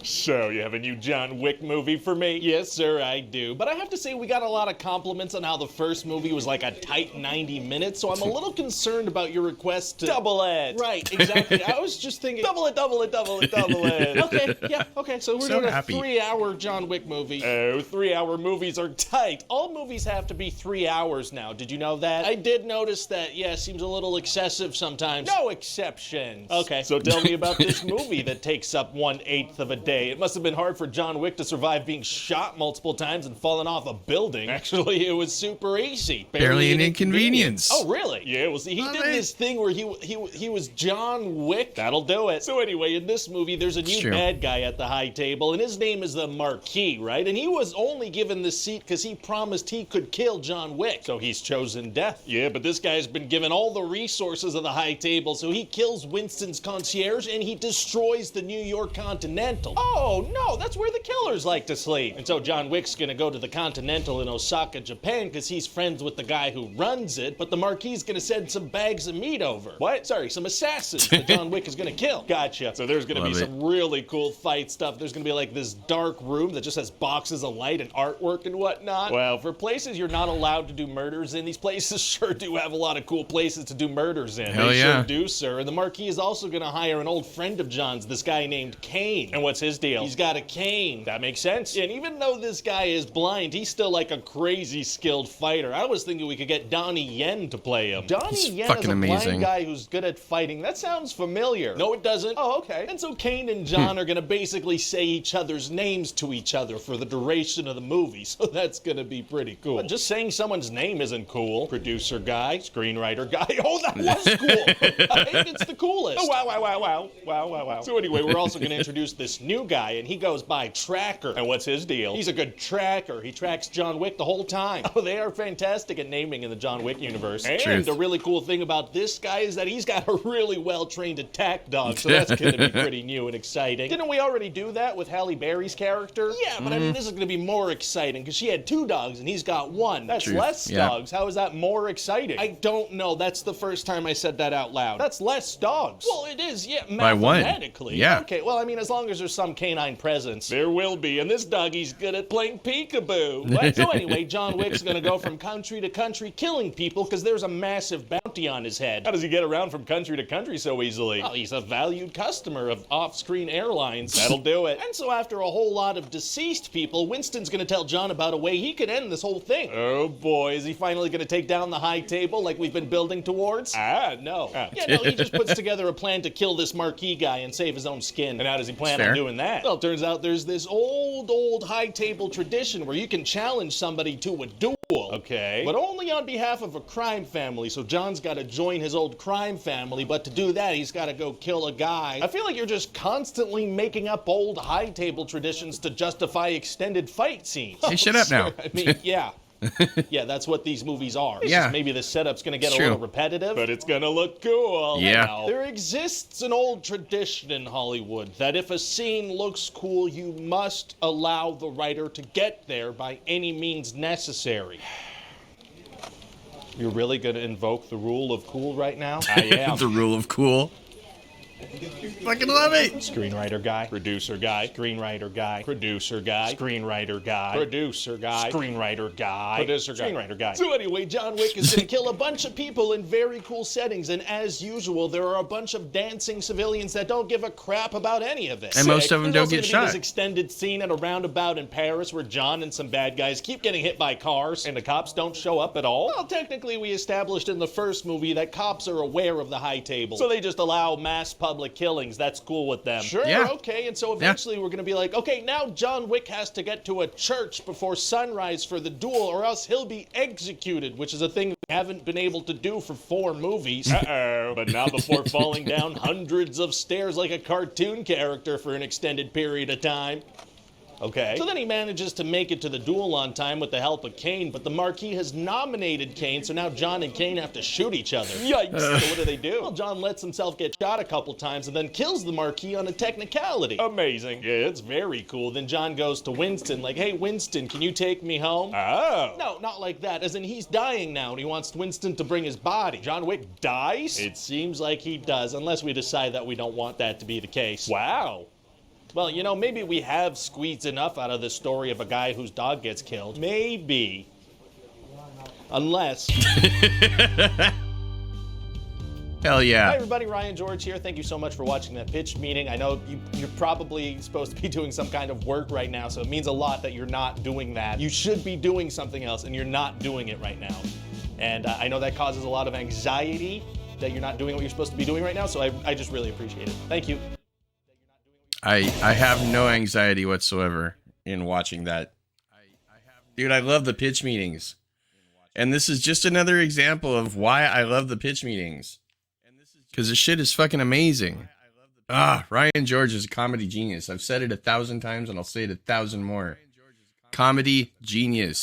So, you have a new John Wick movie for me? Yes, sir, I do. But I have to say, we got a lot of compliments on how the first movie was like a tight 90 minutes, so I'm a little concerned about your request to... Double it! Right, exactly. I was just thinking... Double it, double it, double it, double it! Okay, yeah, okay, so we're doing a 3-hour John Wick movie. Oh, 3-hour movies are tight. All movies have to be 3 hours now. Did you know that? I did notice that, yeah, seems a little excessive sometimes. No exceptions. Okay, so tell me about this movie that takes up 1/8 of a day. It must have been hard for John Wick to survive being shot multiple times and falling off a building. Actually, it was super easy. Barely an inconvenience. Oh, really? Yeah, well, see, he did this thing where he was John Wick. That'll do it. So anyway, in this movie, there's a new bad guy at the high table, and his name is the Marquis, right? And he was only given the seat because he promised he could kill John Wick. So he's chosen death. Yeah, but this guy's been given all the resources of the high table, so he kills Winston's concierge and he destroys the New York Continental. Oh, no, that's where the killers like to sleep. And so John Wick's gonna go to the Continental in Osaka, Japan, because he's friends with the guy who runs it, but the Marquis is gonna send some bags of meat over. What? Sorry, some assassins that John Wick is gonna kill. Gotcha. So there's gonna be some really cool fight stuff. There's gonna be like this dark room that just has boxes of light and artwork and whatnot. Well, for places you're not allowed to do murders in, these places sure do have a lot of cool places to do murders in. Hell they yeah. sure do, sir. And the Marquis is also gonna hire an old friend of John's, this guy named Kane. And what's his deal? He's got a cane. That makes sense. And even though this guy is blind, he's still like a crazy skilled fighter. I was thinking we could get Donnie Yen to play him. Donnie Yen is a blind guy who's good at fighting. That sounds familiar. No, it doesn't. Oh, okay. And so Kane and John are gonna basically say each other's names to each other for the duration of the movie. So that's gonna be pretty cool. But just saying someone's name isn't cool. Producer guy, screenwriter guy. Oh, that was cool. I think it's the coolest. Oh, wow, wow, wow, wow. Wow, wow, wow. So anyway, we're also gonna introduce this new guy, and he goes by Tracker. And what's his deal? He's a good tracker. He tracks John Wick the whole time. Oh, they are fantastic at naming in the John Wick universe. And the really cool thing about this guy is that he's got a really well-trained attack dog, so that's gonna be pretty new and exciting. Didn't we already do that with Halle Berry's character? Yeah, but I mean, this is gonna be more exciting, because she had 2 dogs, and he's got 1. That's less dogs. How is that more exciting? I don't know. That's the first time I said that out loud. That's less dogs. Well, it is, yeah, mathematically. Yeah. Okay, well, I mean, as long as there's some canine presence. There will be, and this doggy's good at playing peekaboo. What? So anyway, John Wick's gonna go from country to country killing people because there's a massive bounty on his head. How does he get around from country to country so easily? Oh, he's a valued customer of off-screen airlines. That'll do it. And so after a whole lot of deceased people, Winston's gonna tell John about a way he could end this whole thing. Oh boy, is he finally gonna take down the high table like we've been building towards? No. Yeah, no, he just puts together a plan to kill this Marquis guy and save his own skin. And how does he plan on doing that? Well, it turns out there's this old high table tradition where you can challenge somebody to a duel. Okay. But only on behalf of a crime family, so John's gotta join his old crime family, but to do that, he's gotta go kill a guy. I feel like you're just constantly making up old high table traditions to justify extended fight scenes. Hey, shut up now. I mean, yeah. Yeah, that's what these movies are. It's just maybe the setup's gonna get a little repetitive, but it's gonna look cool. Yeah. There exists an old tradition in Hollywood that if a scene looks cool, you must allow the writer to get there by any means necessary. You're really gonna invoke the rule of cool right now? I am. The rule of cool. Fucking love it. Screenwriter guy, producer guy, screenwriter guy, producer guy, screenwriter guy, producer guy, screenwriter guy, producer guy, screenwriter guy. So anyway, John Wick is gonna kill a bunch of people in very cool settings, and as usual, there are a bunch of dancing civilians that don't give a crap about any of it. And most of them don't get shot. There's this extended scene at a roundabout in Paris where John and some bad guys keep getting hit by cars, and the cops don't show up at all. Well, technically, we established in the first movie that cops are aware of the high table, so they just allow mass public killings. That's cool with them. Sure, okay, and so eventually we're gonna be like, okay, now John Wick has to get to a church before sunrise for the duel, or else he'll be executed, which is a thing we haven't been able to do for 4 movies. But not before falling down hundreds of stairs like a cartoon character for an extended period of time. Okay. So then he manages to make it to the duel on time with the help of Kane, but the Marquis has nominated Kane, so now John and Kane have to shoot each other. Yikes. So what do? Well, John lets himself get shot a couple times and then kills the Marquis on a technicality. Amazing. Yeah, it's very cool. Then John goes to Winston, like, hey, Winston, can you take me home? Oh. No, not like that, as in he's dying now and he wants Winston to bring his body. John Wick dies? It seems like he does, unless we decide that we don't want that to be the case. Wow. Well, you know, maybe we have squeezed enough out of this story of a guy whose dog gets killed. Maybe. Unless... Hell yeah. Hi everybody, Ryan George here. Thank you so much for watching that pitch meeting. I know you're probably supposed to be doing some kind of work right now, so it means a lot that you're not doing that. You should be doing something else, and you're not doing it right now. And I know that causes a lot of anxiety that you're not doing what you're supposed to be doing right now, so I just really appreciate it. Thank you. I have no anxiety whatsoever in watching that. Dude, I love the pitch meetings. And this is just another example of why I love the pitch meetings. Because the shit is fucking amazing. Ryan George is a comedy genius. I've said it 1,000 times and I'll say it 1,000 more. Comedy genius.